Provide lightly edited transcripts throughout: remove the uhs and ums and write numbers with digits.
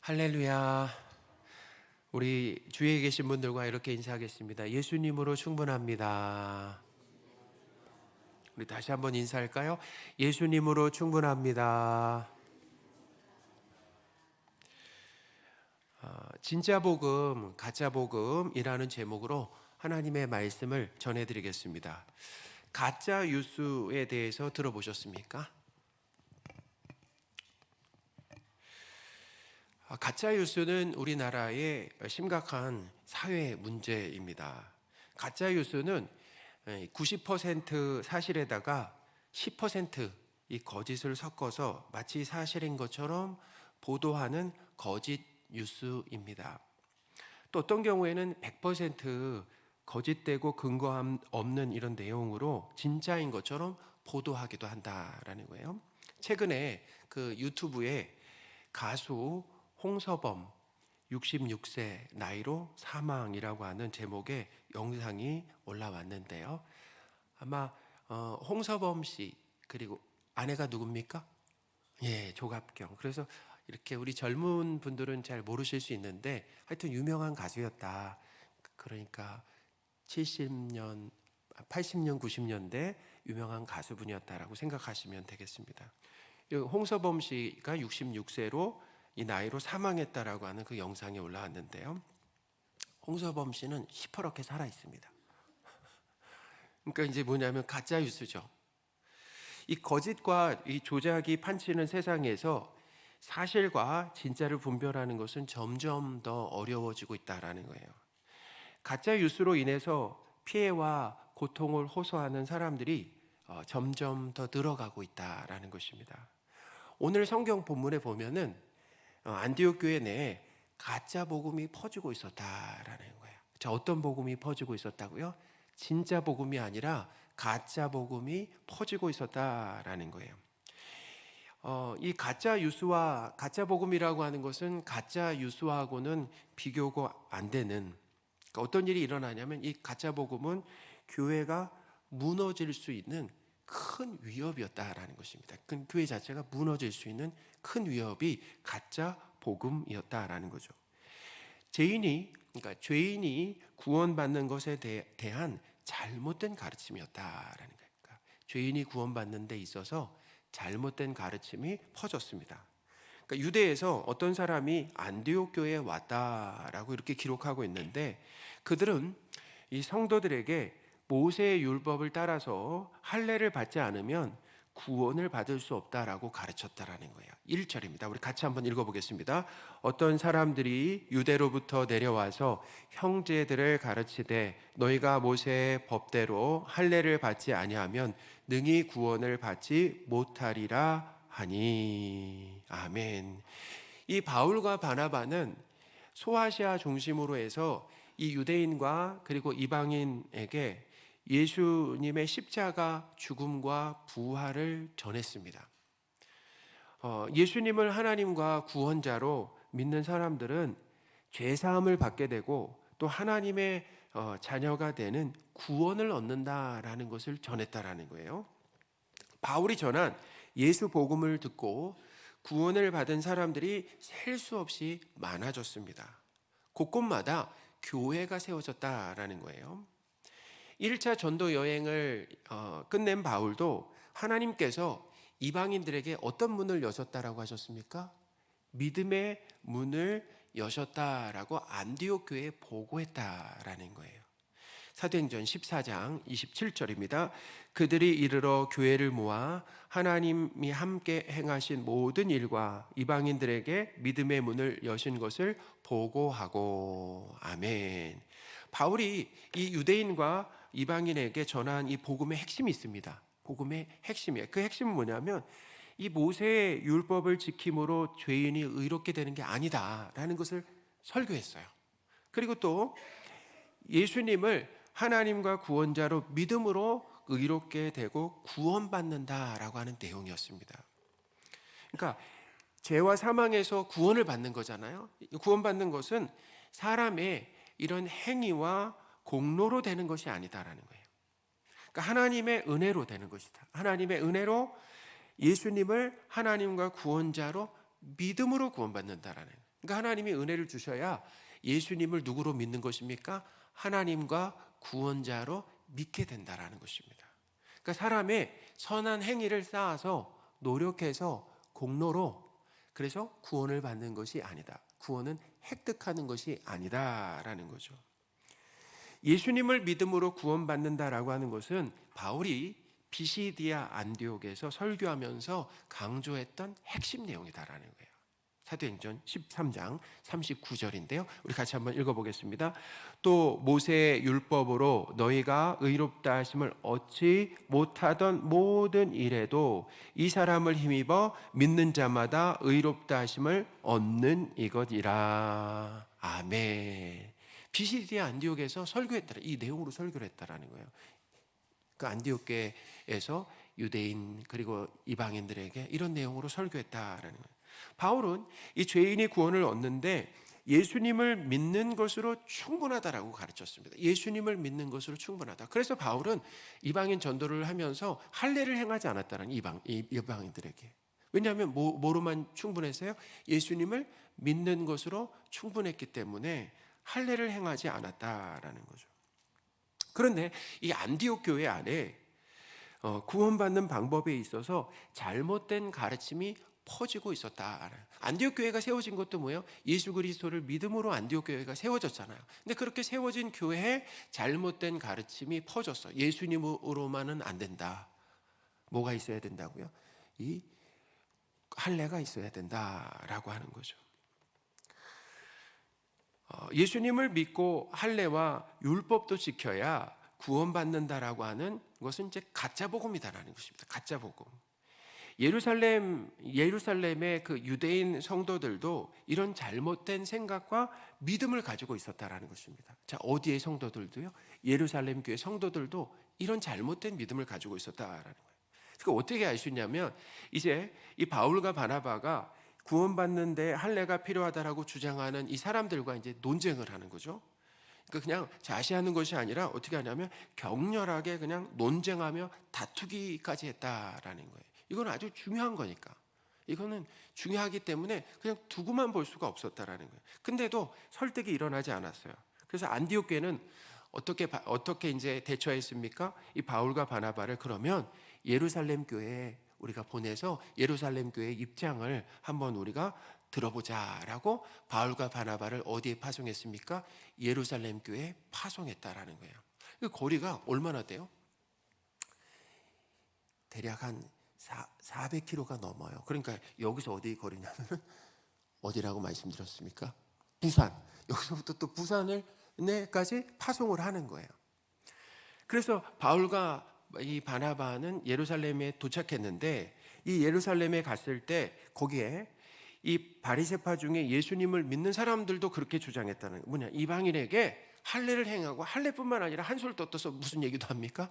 할렐루야. 우리 주위에 계신 분들과 이렇게 인사하겠습니다. 예수님으로 충분합니다. 우리 다시 한번 인사할까요? 예수님으로 충분합니다. 진짜 복음, 가짜 복음이라는 제목으로 하나님의 말씀을 전해드리겠습니다. 가짜 뉴스에 대해서 들어보셨습니까? 가짜 뉴스는 우리나라의 심각한 사회 문제입니다. 가짜 뉴스는 90% 사실에다가 10%이 거짓을 섞어서 마치 사실인 것처럼 보도하는 거짓 뉴스입니다. 또 어떤 경우에는 100% 거짓되고 근거 없는 이런 내용으로 진짜인 것처럼 보도하기도 한다라는 거예요. 최근에 그 유튜브에 가수 홍서범 66세 나이로 사망이라고 하는 제목의 영상이 올라왔는데요. 아마 홍서범 씨 그리고 아내가 누굽니까? 예, 조갑경. 그래서 이렇게 우리 젊은 분들은 잘 모르실 수 있는데 하여튼 유명한 가수였다. 그러니까 70년, 80년, 90년대 유명한 가수분이었다라고 생각하시면 되겠습니다. 홍서범 씨가 66세로 이 나이로 사망했다라고 하는 그 영상이 올라왔는데요. 홍서범 씨는 시퍼렇게 살아 있습니다. 그러니까 이제 뭐냐면 가짜 뉴스죠. 이 거짓과 이 조작이 판치는 세상에서 사실과 진짜를 분별하는 것은 점점 더 어려워지고 있다라는 거예요. 가짜 뉴스로 인해서 피해와 고통을 호소하는 사람들이 점점 더 늘어가고 있다라는 것입니다. 오늘 성경 본문에 보면은 안디옥 교회 내에 가짜 복음이 퍼지고 있었다라는 거예요. 자, 어떤 복음이 퍼지고 있었다고요? 진짜 복음이 아니라 가짜 복음이 퍼지고 있었다라는 거예요. 이 가짜 뉴스와 가짜 복음이라고 하는 것은 가짜 뉴스하고는 비교가 안 되는, 그러니까 어떤 일이 일어나냐면 이 가짜 복음은 교회가 무너질 수 있는 큰 위협이었다라는 것입니다. 그 교회 자체가 무너질 수 있는 큰 위협이 가짜 복음이었다라는 거죠. 그러니까 죄인이 구원받는 것에 대한 잘못된 가르침이었다라는 거예요. 그러니까 죄인이 구원받는 데 있어서 잘못된 가르침이 퍼졌습니다. 그러니까 유대에서 어떤 사람이 안디옥 교회에 왔다라고 이렇게 기록하고 있는데, 그들은 이 성도들에게 모세의 율법을 따라서 할례를 받지 않으면 구원을 받을 수 없다라고 가르쳤다라는 거예요. 1절입니다. 우리 같이 한번 읽어보겠습니다. 어떤 사람들이 유대로부터 내려와서 형제들을 가르치되 너희가 모세의 법대로 할례를 받지 아니하면 능히 구원을 받지 못하리라 하니. 아멘. 이 바울과 바나바는 소아시아 중심으로 해서 이 유대인과 그리고 이방인에게 예수님의 십자가 죽음과 부활을 전했습니다. 예수님을 하나님과 구원자로 믿는 사람들은 죄사함을 받게 되고 또 하나님의 자녀가 되는 구원을 얻는다라는 것을 전했다라는 거예요. 바울이 전한 예수 복음을 듣고 구원을 받은 사람들이 셀 수 없이 많아졌습니다. 곳곳마다 교회가 세워졌다라는 거예요. 1차 전도 여행을 끝낸 바울도 하나님께서 이방인들에게 어떤 문을 여셨다라고 하셨습니까? 믿음의 문을 여셨다라고 안디옥 교회에 보고했다라는 거예요. 사도행전 14장 27절입니다. 그들이 이르러 교회를 모아 하나님이 함께 행하신 모든 일과 이방인들에게 믿음의 문을 여신 것을 보고하고. 아멘. 바울이 이 유대인과 이방인에게 전한 이 복음의 핵심이 있습니다. 복음의 핵심이에요. 그 핵심은 뭐냐면 이 모세의 율법을 지킴으로 죄인이 의롭게 되는 게 아니다라는 것을 설교했어요. 그리고 또 예수님을 하나님과 구원자로 믿음으로 의롭게 되고 구원받는다라고 하는 내용이었습니다. 그러니까 죄와 사망에서 구원을 받는 거잖아요. 구원받는 것은 사람의 이런 행위와 공로로 되는 것이 아니다라는 거예요. 그러니까 하나님의 은혜로 되는 것이다. 하나님의 은혜로 예수님을 하나님과 구원자로 믿음으로 구원받는다라는 거예요. 그러니까 하나님이 은혜를 주셔야 예수님을 누구로 믿는 것입니까? 하나님과 구원자로 믿게 된다라는 것입니다. 그러니까 사람의 선한 행위를 쌓아서 노력해서 공로로 그래서 구원을 받는 것이 아니다. 구원은 획득하는 것이 아니다라는 거죠. 예수님을 믿음으로 구원받는다라고 하는 것은 바울이 비시디아 안디옥에서 설교하면서 강조했던 핵심 내용이다라는 거예요. 사도행전 13장 39절인데요. 우리 같이 한번 읽어보겠습니다. 또 모세의 율법으로 너희가 의롭다 하심을 얻지 못하던 모든 일에도 이 사람을 힘입어 믿는 자마다 의롭다 하심을 얻는 이것이라. 아멘. 비시디아 안디옥에서 설교했더라. 이 내용으로 설교를 했다라는 거예요. 그 안디옥 교회에서 유대인 그리고 이방인들에게 이런 내용으로 설교했다라는 거예요. 바울은 이 죄인이 구원을 얻는데 예수님을 믿는 것으로 충분하다라고 가르쳤습니다. 예수님을 믿는 것으로 충분하다. 그래서 바울은 이방인 전도를 하면서 할례를 행하지 않았다는 이방인들에게. 왜냐하면 뭐로만 충분했어요? 예수님을 믿는 것으로 충분했기 때문에 할례를 행하지 않았다라는 거죠. 그런데 이 안디옥 교회 안에 구원받는 방법에 있어서 잘못된 가르침이 퍼지고 있었다. 안디옥 교회가 세워진 것도 뭐예요? 예수 그리스도를 믿음으로 안디옥 교회가 세워졌잖아요. 근데 그렇게 세워진 교회에 잘못된 가르침이 퍼졌어. 예수님으로만은 안 된다. 뭐가 있어야 된다고요? 이 할례가 있어야 된다라고 하는 거죠. 예수님을 믿고 할례와 율법도 지켜야 구원받는다라고 하는 것은 이제 가짜 복음이다라는 것입니다. 가짜 복음. 예루살렘의 그 유대인 성도들도 이런 잘못된 생각과 믿음을 가지고 있었다라는 것입니다. 자, 어디의 성도들도요? 예루살렘 교회 성도들도 이런 잘못된 믿음을 가지고 있었다라는 거예요. 그러니까 어떻게 알 수 있냐면 이제 이 바울과 바나바가 구원받는데 할례가 필요하다라고 주장하는 이 사람들과 이제 논쟁을 하는 거죠. 그러니까 그냥 자시하는 것이 아니라 어떻게 하냐면 격렬하게 그냥 논쟁하며 다투기까지 했다라는 거예요. 이건 아주 중요한 거니까. 이거는 중요하기 때문에 그냥 두고만 볼 수가 없었다라는 거예요. 근데도 설득이 일어나지 않았어요. 그래서 안디옥 교회는 어떻게 이제 대처했습니까? 이 바울과 바나바를 그러면 예루살렘 교회에 우리가 보내서 예루살렘 교회의 입장을 한번 우리가 들어보자라고 바울과 바나바를 어디에 파송했습니까? 예루살렘 교회에 파송했다라는 거예요. 그 거리가 얼마나 돼요? 대략 한 400km가 넘어요. 그러니까 여기서 어디 거리냐면 어디라고 말씀드렸습니까? 부산. 여기서부터 또 부산을까지 파송을 하는 거예요. 그래서 바울과 이 바나바는 예루살렘에 도착했는데 이 예루살렘에 갔을 때 거기에 이 바리새파 중에 예수님을 믿는 사람들도 그렇게 주장했다는 거예요. 뭐냐? 이방인에게 할례를 행하고 할례뿐만 아니라 한술 떠서 무슨 얘기도 합니까?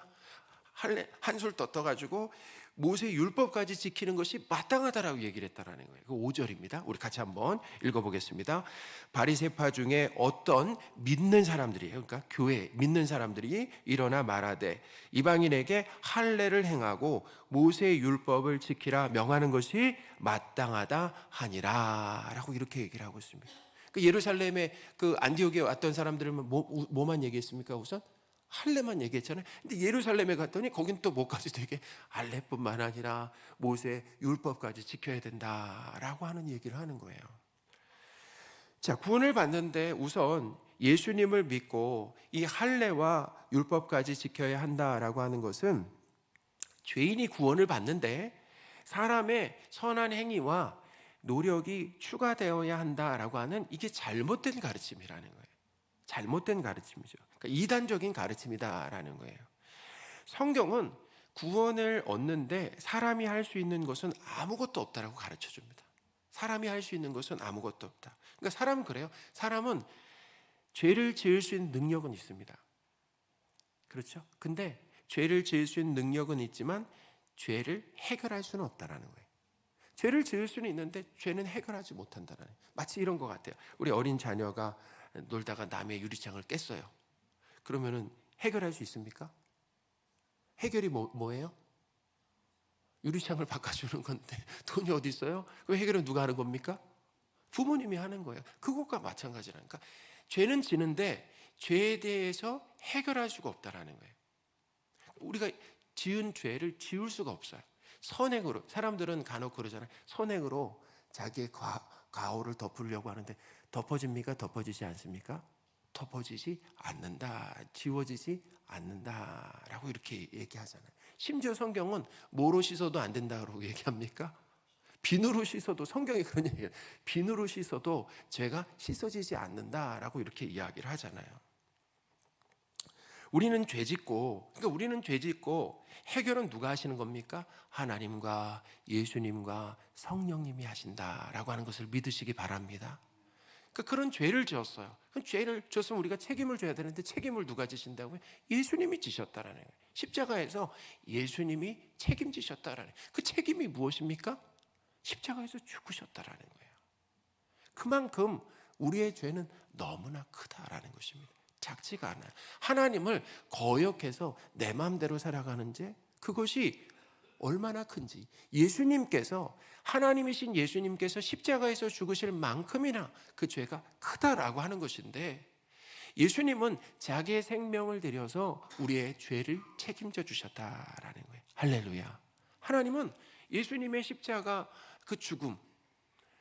한술 떠가지고 모세 율법까지 지키는 것이 마땅하다라고 얘기를 했다라는 거예요. 그 5절입니다. 우리 같이 한번 읽어보겠습니다. 바리새파 중에 어떤 믿는 사람들이에요. 그러니까 교회 믿는 사람들이 일어나 말하되 이방인에게 할례를 행하고 모세 율법을 지키라 명하는 것이 마땅하다 하니라라고 이렇게 얘기를 하고 있습니다. 그 예루살렘에 그 안디옥에 왔던 사람들은 뭐만 얘기했습니까? 우선 할례만 얘기했잖아요. 근데 예루살렘에 갔더니 거긴 또 뭐까지 되게 할례뿐만 아니라 모세 율법까지 지켜야 된다라고 하는 얘기를 하는 거예요. 자, 구원을 받는데 우선 예수님을 믿고 이 할례와 율법까지 지켜야 한다라고 하는 것은 죄인이 구원을 받는데 사람의 선한 행위와 노력이 추가되어야 한다라고 하는 이게 잘못된 가르침이라는 거예요. 잘못된 가르침이죠. 그러니까 이단적인 가르침이다라는 거예요. 성경은 구원을 얻는데 사람이 할 수 있는 것은 아무것도 없다라고 가르쳐 줍니다. 사람이 할 수 있는 것은 아무것도 없다. 그러니까 사람은 그래요. 사람은 죄를 지을 수 있는 능력은 있습니다. 그렇죠? 근데 죄를 지을 수 있는 능력은 있지만 죄를 해결할 수는 없다라는 거예요. 죄를 지을 수는 있는데 죄는 해결하지 못한다라는 거예요. 마치 이런 것 같아요. 우리 어린 자녀가 놀다가 남의 유리창을 깼어요. 그러면은 해결할 수 있습니까? 해결이 뭐예요? 유리창을 바꿔주는 건데 돈이 어디 있어요? 그 해결은 누가 하는 겁니까? 부모님이 하는 거예요. 그것과 마찬가지라니까. 죄는 지는데 죄에 대해서 해결할 수가 없다라는 거예요. 우리가 지은 죄를 지울 수가 없어요. 선행으로, 사람들은 간혹 그러잖아요. 선행으로 자기의 과오를 덮으려고 하는데 덮어집니까? 덮어지지 않습니까? 덮어지지 않는다, 지워지지 않는다라고 이렇게 얘기하잖아요. 심지어 성경은 뭐로 씻어도 안 된다고 얘기합니까? 비누로 씻어도, 성경이 그런 얘기예요. 비누로 씻어도 죄가 씻어지지 않는다라고 이렇게 이야기를 하잖아요. 우리는 죄짓고, 그러니까 우리는 죄짓고 해결은 누가 하시는 겁니까? 하나님과 예수님과 성령님이 하신다라고 하는 것을 믿으시기 바랍니다. 그러니까 그런 죄를 지었어요. 그 죄를 지었으면 우리가 책임을 져야 되는데 책임을 누가 지신다고요? 예수님이 지셨다라는 거예요. 십자가에서 예수님이 책임지셨다라는 거예요. 그 책임이 무엇입니까? 십자가에서 죽으셨다라는 거예요. 그만큼 우리의 죄는 너무나 크다라는 것입니다. 작지가 않아요. 하나님을 거역해서 내 마음대로 살아가는 죄, 그것이 얼마나 큰지, 예수님께서, 하나님이신 예수님께서 십자가에서 죽으실 만큼이나 그 죄가 크다라고 하는 것인데, 예수님은 자기의 생명을 들여서 우리의 죄를 책임져 주셨다라는 거예요. 할렐루야. 하나님은 예수님의 십자가 그 죽음,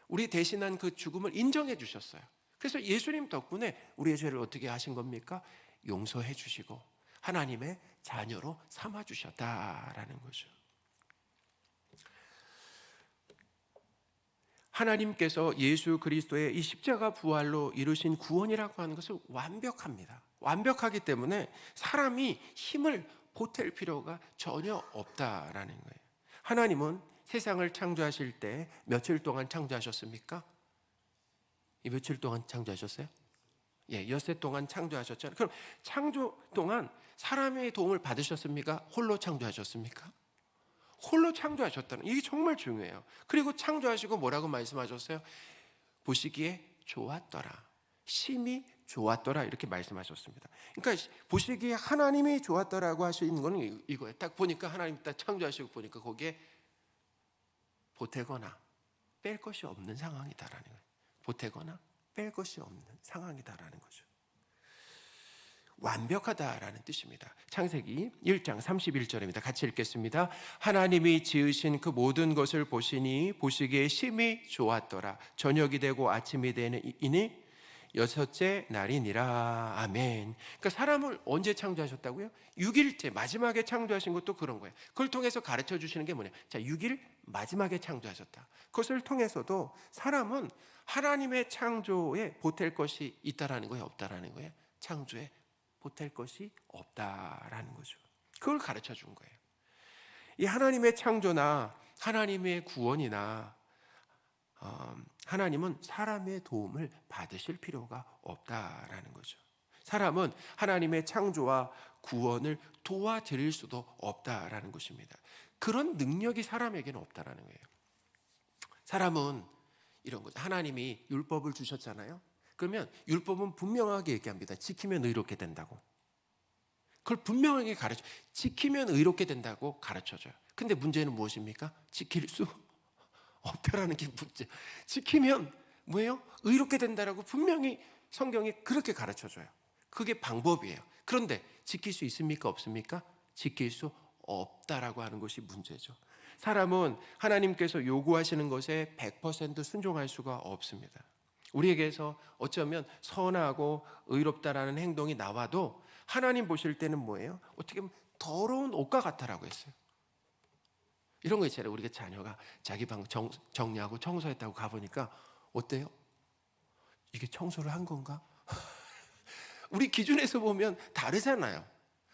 우리 대신한 그 죽음을 인정해 주셨어요. 그래서 예수님 덕분에 우리의 죄를 어떻게 하신 겁니까? 용서해 주시고 하나님의 자녀로 삼아 주셨다라는 거죠. 하나님께서 예수 그리스도의 이 십자가 부활로 이루신 구원이라고 하는 것은 완벽합니다. 완벽하기 때문에 사람이 힘을 보탤 필요가 전혀 없다라는 거예요. 하나님은 세상을 창조하실 때 며칠 동안 창조하셨습니까? 이 며칠 동안 창조하셨어요? 엿새 동안 창조하셨잖아요. 그럼 창조 동안 사람의 도움을 받으셨습니까? 홀로 창조하셨습니까? 홀로 창조하셨다는, 이게 정말 중요해요. 그리고 창조하시고 뭐라고 말씀하셨어요? 보시기에 좋았더라, 심히 좋았더라, 이렇게 말씀하셨습니다. 그러니까 보시기에 하나님이 좋았더라고 하시는 건 이거예요. 딱 보니까 하나님 딱 창조하시고 보니까 거기에 보태거나 뺄 것이 없는 상황이다라는 거예요. 보태거나 뺄 것이 없는 상황이다라는 거죠. 완벽하다라는 뜻입니다. 창세기 1장 31절입니다. 같이 읽겠습니다. 하나님이 지으신 그 모든 것을 보시니 보시기에 심히 좋았더라. 저녁이 되고 아침이 되니 여섯째 날이니라. 아멘. 그러니까 사람을 언제 창조하셨다고요? 6일째 마지막에 창조하신 것도 그런 거예요. 그걸 통해서 가르쳐 주시는 게 뭐냐? 자, 6일 마지막에 창조하셨다. 그것을 통해서도 사람은 하나님의 창조에 보탤 것이 있다라는 거예요, 없다라는 거예요? 창조에 보탤 것이 없다라는 거죠. 그걸 가르쳐 준 거예요. 이 하나님의 창조나 하나님의 구원이나 하나님은 사람의 도움을 받으실 필요가 없다라는 거죠. 사람은 하나님의 창조와 구원을 도와드릴 수도 없다라는 것입니다. 그런 능력이 사람에게는 없다라는 거예요. 사람은 이런 거죠. 하나님이 율법을 주셨잖아요. 그러면 율법은 분명하게 얘기합니다. 지키면 의롭게 된다고. 그걸 분명하게 가르쳐, 지키면 의롭게 된다고 가르쳐줘요. 근데 문제는 무엇입니까? 지킬 수 없다라는 게 문제. 지키면 뭐예요? 의롭게 된다라고 분명히 성경이 그렇게 가르쳐줘요. 그게 방법이에요. 그런데 지킬 수 있습니까? 없습니까? 지킬 수 없다라고 하는 것이 문제죠. 사람은 하나님께서 요구하시는 것에 100% 순종할 수가 없습니다. 우리에게서 어쩌면 선하고 의롭다라는 행동이 나와도 하나님 보실 때는 뭐예요? 어떻게 보면 더러운 옷과 같다라고 했어요. 이런 거 있잖아요. 우리가 자녀가 자기 방 정리하고 청소했다고 가보니까 어때요? 이게 청소를 한 건가? 우리 기준에서 보면 다르잖아요.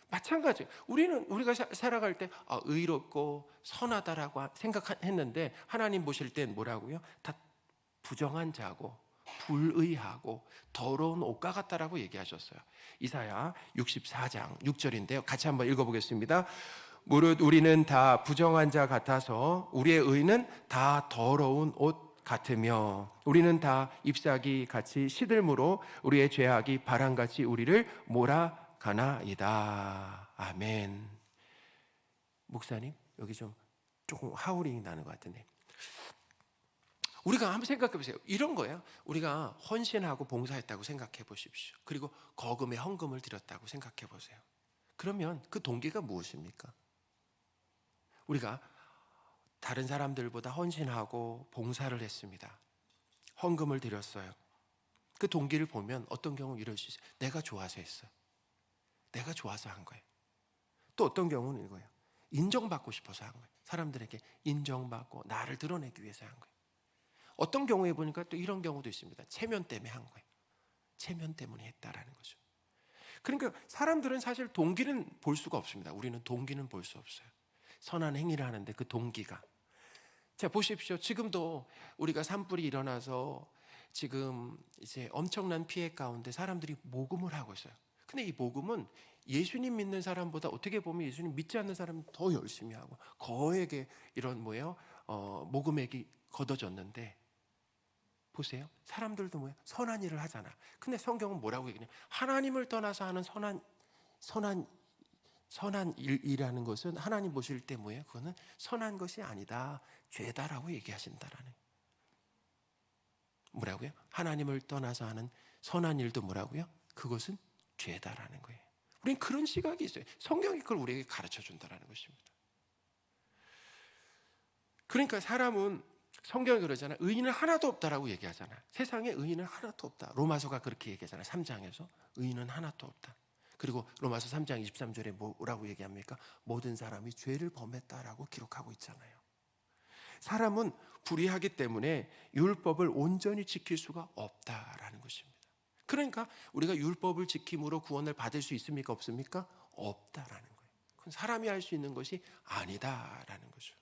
마찬가지예요. 우리가 살아갈 때 의롭고 선하다라고 생각했는데 하나님 보실 땐 뭐라고요? 다 부정한 자고 불의하고 더러운 옷과 같다라고 얘기하셨어요. 이사야 64장 6절인데요. 같이 한번 읽어보겠습니다. 무릇 우리는 다 부정한 자 같아서 우리의 의는 다 더러운 옷 같으며 우리는 다 잎사귀 같이 시들므로 우리의 죄악이 바람같이 우리를 몰아가나이다. 아멘. 목사님, 여기 좀 조금 하울링이 나는 것 같은데 우리가 한번 생각해 보세요. 이런 거예요. 우리가 헌신하고 봉사했다고 생각해 보십시오. 그리고 거금에 헌금을 드렸다고 생각해 보세요. 그러면 그 동기가 무엇입니까? 우리가 다른 사람들보다 헌신하고 봉사를 했습니다. 헌금을 드렸어요. 그 동기를 보면 어떤 경우 이럴 수 있어요. 내가 좋아서 했어요. 내가 좋아서 한 거예요. 또 어떤 경우는 이거예요. 인정받고 싶어서 한 거예요. 사람들에게 인정받고 나를 드러내기 위해서 한 거예요. 어떤 경우에 보니까 또 이런 경우도 있습니다. 체면 때문에 한 거예요. 체면 때문에 했다라는 거죠. 그러니까 사람들은 사실 동기는 볼 수가 없습니다. 우리는 동기는 볼 수 없어요. 선한 행위를 하는데 그 동기가, 자 보십시오. 지금도 우리가 산불이 일어나서 지금 이제 엄청난 피해 가운데 사람들이 모금을 하고 있어요. 근데 이 모금은 예수님 믿는 사람보다 어떻게 보면 예수님 믿지 않는 사람이 더 열심히 하고 거액의 이런 모금액이 걷어졌는데, 보세요. 사람들도 선한 일을 하잖아. 근데 성경은 뭐라고 얘기하냐? 하나님을 떠나서 하는 선한 일이라는 것은 하나님 보실 때 그거는 선한 것이 아니다, 죄다라고 얘기하신다라는. 뭐라고요? 하나님을 떠나서 하는 선한 일도 뭐라고요? 그것은 죄다라는 거예요. 우리는 그런 시각이 있어요. 성경이 그걸 우리에게 가르쳐 준다라는 것입니다. 그러니까 사람은, 성경이 그러잖아요. 의인은 하나도 없다라고 얘기하잖아요. 세상에 의인은 하나도 없다. 로마서가 그렇게 얘기하잖아요. 3장에서 의인은 하나도 없다. 그리고 로마서 3장 23절에 뭐라고 얘기합니까? 모든 사람이 죄를 범했다라고 기록하고 있잖아요. 사람은 불의하기 때문에 율법을 온전히 지킬 수가 없다라는 것입니다. 그러니까 우리가 율법을 지킴으로 구원을 받을 수 있습니까? 없습니까? 없다라는 거예요. 그건 사람이 할 수 있는 것이 아니다라는 거죠.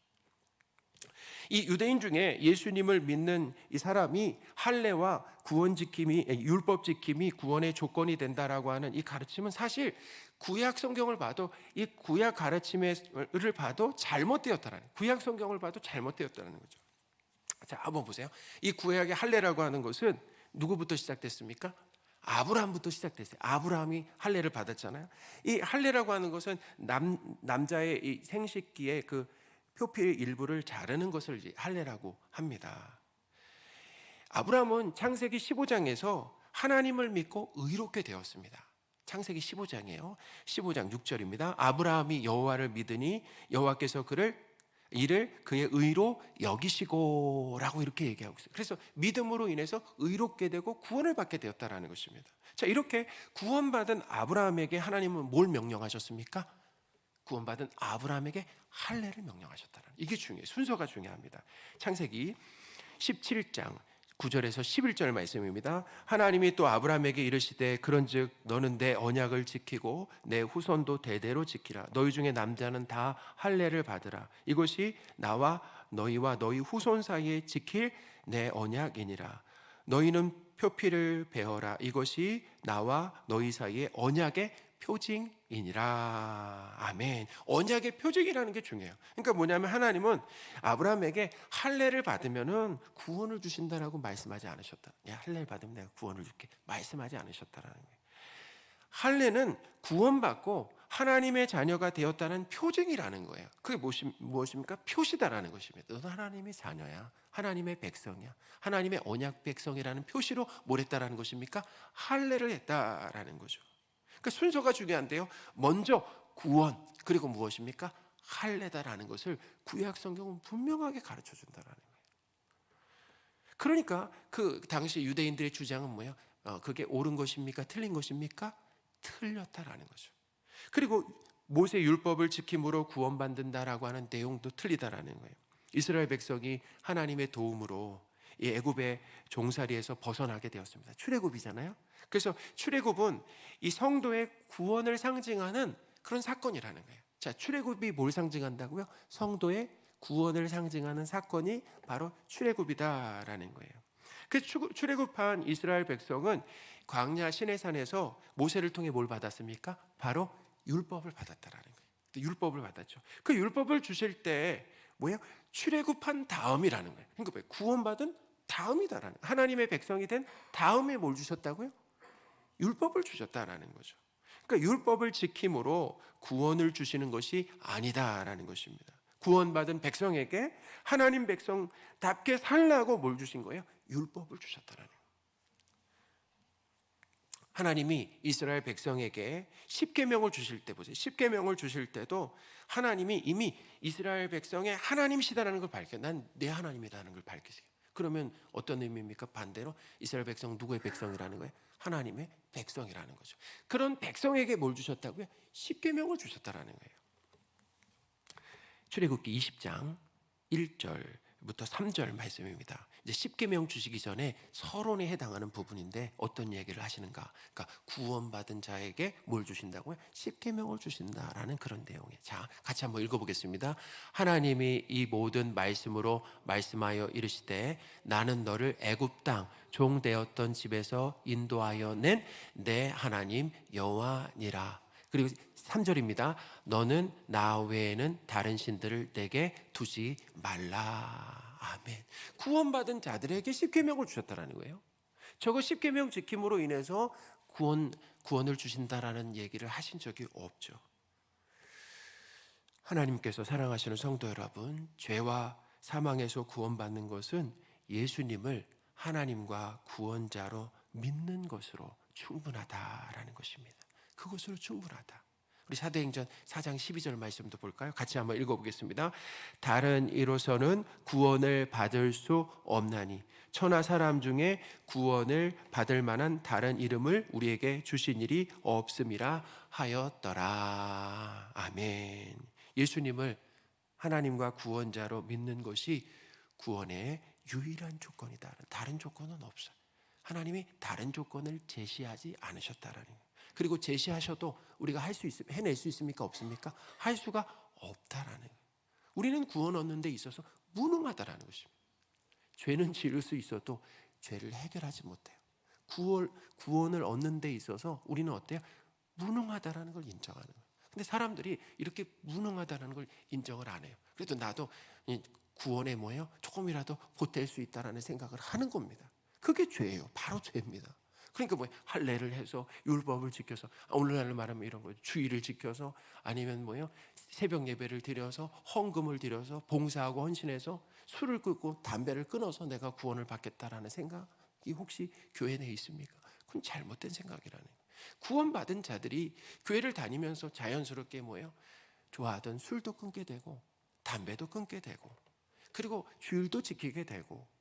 이 유대인 중에 예수님을 믿는 이 사람이 할례와 구원 지킴이, 율법 지킴이 구원의 조건이 된다라고 하는 이 가르침은 사실 구약 성경을 봐도, 이 구약 가르침을 봐도 잘못되었다라는, 구약 성경을 봐도 잘못되었다는 거죠. 자, 한번 보세요. 이 구약의 할례라고 하는 것은 누구부터 시작됐습니까? 아브라함부터 시작됐어요. 아브라함이 할례를 받았잖아요. 이 할례라고 하는 것은 남자의 이 생식기의 그 표피의 일부를 자르는 것을 할례라고 합니다. 아브라함은 창세기 15장에서 하나님을 믿고 의롭게 되었습니다. 창세기 15장이에요. 15장 6절입니다. 아브라함이 여호와를 믿으니 여호와께서 이를 그의 의로 여기시고라고 이렇게 얘기하고 있어요. 그래서 믿음으로 인해서 의롭게 되고 구원을 받게 되었다라는 것입니다. 자, 이렇게 구원받은 아브라함에게 하나님은 뭘 명령하셨습니까? 구원받은 아브라함에게 할례를 명령하셨다는, 이게 중요해요. 순서가 중요합니다. 창세기 17장 9절에서 11절 말씀입니다. 하나님이 또 아브라함에게 이르시되 그런즉 너는 내 언약을 지키고 내 후손도 대대로 지키라. 너희 중에 남자는 다 할례를 받으라. 이것이 나와 너희와 너희 후손 사이에 지킬 내 언약이니라. 너희는 표피를 베어라. 이것이 나와 너희 사이에 언약의 표징이니라. 아멘. 언약의 표징이라는 게 중요해요. 그러니까 뭐냐면 하나님은 아브라함에게 할례를 받으면은 구원을 주신다라고 말씀하지 않으셨다. 야, 할례를 받으면 내가 구원을 줄게, 말씀하지 않으셨다라는 거예요. 할례는 구원받고 하나님의 자녀가 되었다는 표징이라는 거예요. 그게 무엇입니까? 표시다라는 것입니다. 너는 하나님의 자녀야, 하나님의 백성이야, 하나님의 언약 백성이라는 표시로 뭘 했다라는 것입니까? 할례를 했다라는 거죠. 그러니까 순서가 중요한데요. 먼저 구원, 그리고 무엇입니까? 할례다라는 것을 구약 성경은 분명하게 가르쳐 준다라는 거예요. 그러니까 그 당시 유대인들의 주장은 뭐예요? 그게 옳은 것입니까? 틀린 것입니까? 틀렸다라는 거죠. 그리고 모세 율법을 지킴으로 구원받는다라고 하는 내용도 틀리다라는 거예요. 이스라엘 백성이 하나님의 도움으로 이 애굽의 종살이에서 벗어나게 되었습니다. 출애굽이잖아요. 그래서 출애굽은 이 성도의 구원을 상징하는 그런 사건이라는 거예요. 자, 출애굽이 뭘 상징한다고요? 성도의 구원을 상징하는 사건이 바로 출애굽이다라는 거예요. 그 출애굽한 이스라엘 백성은 광야 시내산에서 모세를 통해 뭘 받았습니까? 바로 율법을 받았다라는 거예요. 율법을 받았죠. 그 율법을 주실 때 뭐예요? 출애굽한 다음이라는 거예요. 그러니까 구원받은 다음이다라는, 하나님의 백성이 된 다음에 뭘 주셨다고요? 율법을 주셨다라는 거죠. 그러니까 율법을 지킴으로 구원을 주시는 것이 아니다라는 것입니다. 구원받은 백성에게 하나님 백성답게 살라고 뭘 주신 거예요? 율법을 주셨다라는 거예요. 하나님이 이스라엘 백성에게 십계명을 주실 때 보세요. 십계명을 주실 때도 하나님이 이미 이스라엘 백성의 하나님이시다라는 걸 밝혀. 난 내 하나님이라는 걸 밝히세요. 그러면 어떤 의미입니까? 반대로 이스라엘 백성 누구의 백성이라는 거예요? 하나님의 백성이라는 거죠. 그런 백성에게 뭘 주셨다고요? 십계명을 주셨다라는 거예요. 출애굽기 20장 1절부터 3절 말씀입니다. 이제 십계명 주시기 전에 서론에 해당하는 부분인데 어떤 얘기를 하시는가? 그러니까 구원받은 자에게 뭘 주신다고요? 십계명을 주신다라는 그런 내용이에요. 자, 같이 한번 읽어보겠습니다. 하나님이 이 모든 말씀으로 말씀하여 이르시되 나는 너를 애굽 땅 종되었던 집에서 인도하여 낸 내 하나님 여호와니라. 그리고 3절입니다. 너는 나 외에는 다른 신들을 내게 두지 말라. 아멘. 구원받은 자들에게 십계명을 주셨다라는 거예요. 저거 십계명 지킴으로 인해서 구원을 주신다라는 얘기를 하신 적이 없죠. 하나님께서 사랑하시는 성도 여러분, 죄와 사망에서 구원받는 것은 예수님을 하나님과 구원자로 믿는 것으로 충분하다라는 것입니다. 그것으로 충분하다. 우리 사도행전 4장 12절 말씀도 볼까요? 같이 한번 읽어보겠습니다. 다른 이로서는 구원을 받을 수 없나니 천하 사람 중에 구원을 받을 만한 다른 이름을 우리에게 주신 일이 없음이라 하였더라. 아멘. 예수님을 하나님과 구원자로 믿는 것이 구원의 유일한 조건이다. 다른 조건은 없어요. 하나님이 다른 조건을 제시하지 않으셨다라는 거예요. 그리고 제시하셔도 우리가 해낼 수 있습니까? 없습니까? 할 수가 없다라는 거예요. 우리는 구원 얻는 데 있어서 무능하다라는 것입니다. 죄는 지을 수 있어도 죄를 해결하지 못해요. 구원을 얻는 데 있어서 우리는 어때요? 무능하다라는 걸 인정하는 거예요. 근데 사람들이 이렇게 무능하다는 걸 인정을 안 해요. 그래도 나도 구원에 뭐예요? 조금이라도 보탤 수 있다라는 생각을 하는 겁니다. 그게 죄예요. 바로 죄입니다. 그러니까 뭐 할례를 해서 율법을 지켜서 오늘날로 말하면 이런 거예요. 주의를 지켜서 아니면 뭐예요? 새벽 예배를 드려서 헌금을 드려서 봉사하고 헌신해서 술을 끊고 담배를 끊어서 내가 구원을 받겠다라는 생각이 혹시 교회 내에 있습니까? 그건 잘못된 생각이라는 거예요. 구원받은 자들이 교회를 다니면서 자연스럽게 뭐예요? 좋아하던 술도 끊게 되고 담배도 끊게 되고 그리고 주일도 지키게 되고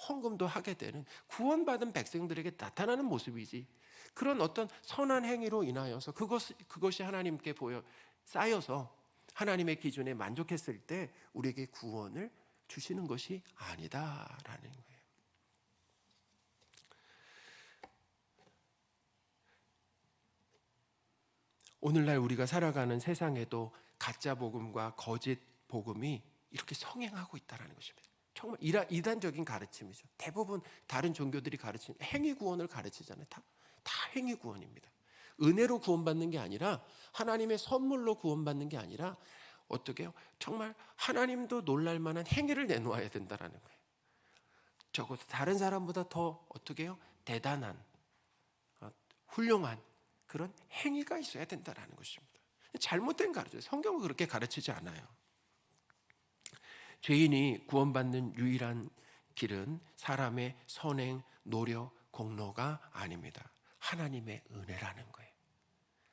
헌금도 하게 되는 구원받은 백성들에게 나타나는 모습이지, 그런 어떤 선한 행위로 인하여서 그것이 하나님께 쌓여서 하나님의 기준에 만족했을 때 우리에게 구원을 주시는 것이 아니다라는 거예요. 오늘날 우리가 살아가는 세상에도 가짜 복음과 거짓 복음이 이렇게 성행하고 있다는 것입니다. 정말 이단적인 가르침이죠. 대부분 다른 종교들이 가르치는 행위 구원을 가르치잖아요. 다 행위 구원입니다. 은혜로 구원받는 게 아니라 하나님의 선물로 구원받는 게 아니라 어떻게 해요? 정말 하나님도 놀랄 만한 행위를 내놓아야 된다는 거예요. 적어도 다른 사람보다 더 어떻게 해요? 대단한 훌륭한 그런 행위가 있어야 된다는 것입니다. 잘못된 가르침, 성경은 그렇게 가르치지 않아요. 죄인이 구원받는 유일한 길은 사람의 선행, 노력, 공로가 아닙니다. 하나님의 은혜라는 거예요.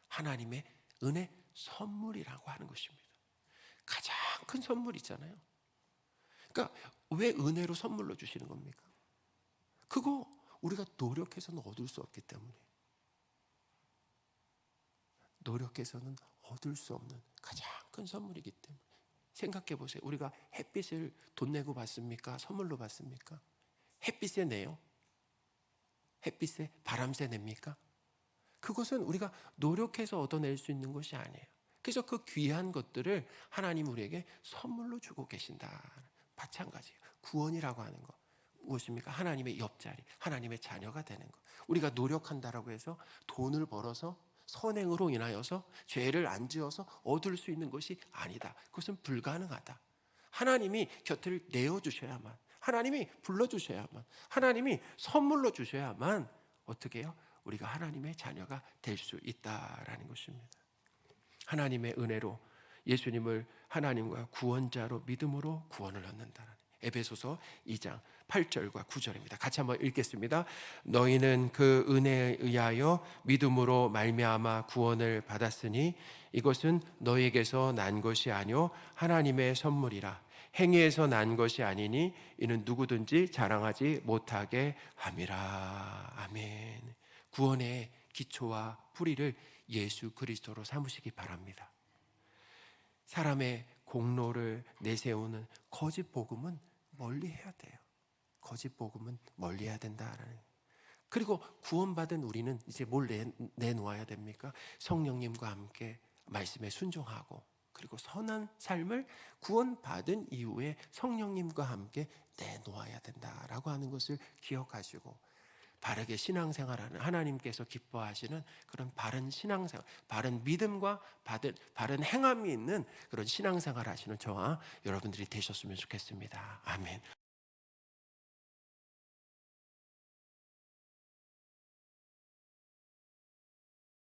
하나님의 은혜 선물이라고 하는 것입니다. 가장 큰 선물 있잖아요. 그러니까 왜 은혜로 선물로 주시는 겁니까? 그거 우리가 노력해서는 얻을 수 없기 때문에, 노력해서는 얻을 수 없는 가장 큰 선물이기 때문에. 생각해 보세요. 우리가 햇빛을 돈 내고 받습니까? 선물로 받습니까? 햇빛에 내요? 햇빛에 바람새 냅니까? 그것은 우리가 노력해서 얻어낼 수 있는 것이 아니에요. 그래서 그 귀한 것들을 하나님 우리에게 선물로 주고 계신다. 마찬가지예요. 구원이라고 하는 거 무엇입니까? 하나님의 옆자리, 하나님의 자녀가 되는 것. 우리가 노력한다라고 해서 돈을 벌어서 선행으로 인하여서 죄를 안 지어서 얻을 수 있는 것이 아니다. 그것은 불가능하다. 하나님이 곁을 내어주셔야만, 하나님이 불러주셔야만, 하나님이 선물로 주셔야만 어떻게 해요? 우리가 하나님의 자녀가 될 수 있다라는 것입니다. 하나님의 은혜로 예수님을 하나님과 구원자로 믿음으로 구원을 얻는다는 에베소서 2장 8절과 9절입니다. 같이 한번 읽겠습니다. 너희는 그 은혜에 의하여 믿음으로 말미암아 구원을 받았으니 이것은 너희에게서 난 것이 아니요 하나님의 선물이라. 행위에서 난 것이 아니니 이는 누구든지 자랑하지 못하게 함이라. 아멘. 구원의 기초와 뿌리를 예수 그리스도로 삼으시기 바랍니다. 사람의 공로를 내세우는 거짓 복음은 멀리 해야 돼요. 거짓 복음은 멀리 해야 된다라는. 그리고 구원받은 우리는 이제 뭘 내놓아야 됩니까? 성령님과 함께 말씀에 순종하고, 그리고 선한 삶을 구원받은 이후에 성령님과 함께 내놓아야 된다라고 하는 것을 기억하시고, 바르게 신앙생활하는 하나님께서 기뻐하시는 그런 바른 신앙생활, 바른 믿음과 바른 행함이 있는 그런 신앙생활 하시는 저와 여러분들이 되셨으면 좋겠습니다. 아멘.